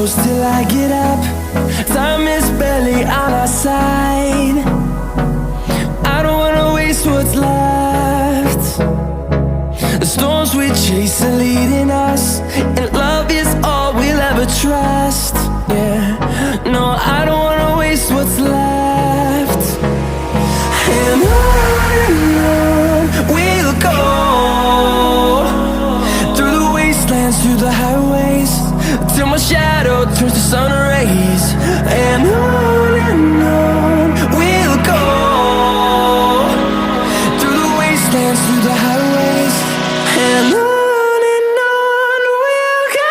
close till I get up. Time is barely on our side. I don't wanna waste what's left. The storms we chase are leading us, and love is all we'll ever trust. Yeah, no, I don't wanna waste what's left. And on we'll go, through the wastelands, through the highways, till my shadow turns to sun rays. And on we'll go, through the wastelands, through the highways, and on we'll go.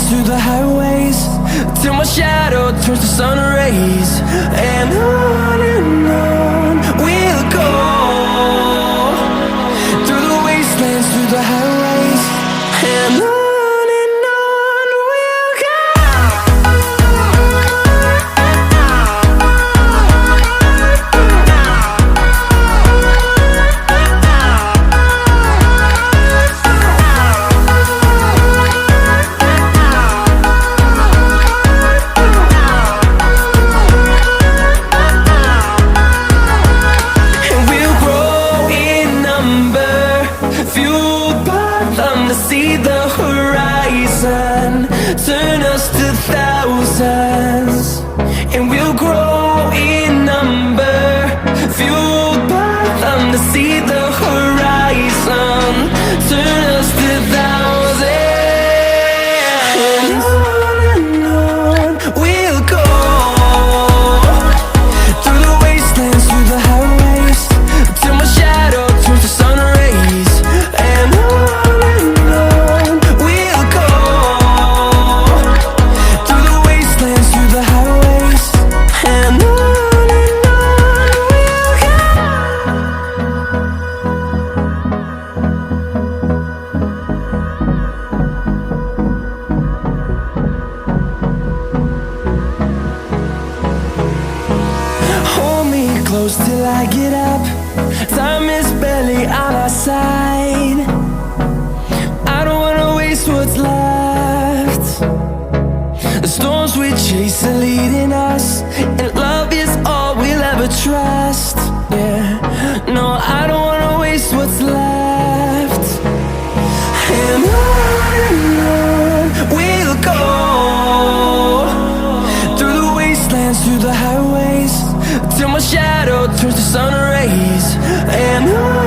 Through the highways, till my shadow turns to sun rays. And on we'll go, through the wastelands, through the highways, and on we'll go. See the horizon, turn us to thousands, and we'll grow in number, fueled by them to see the horizon, turn us to thousands, and on we'll go, through the wastelands, through the highways, till my shadow turns to sun rays. And close till I get up. Time is barely on our side. I don't wanna waste what's left. The storms we chase are leading us, and love is all we'll ever trust. Yeah, no, I don't wanna waste what's left. And on we'll go, through the wastelands, through the highways, till my shadow turns to sun rays. And on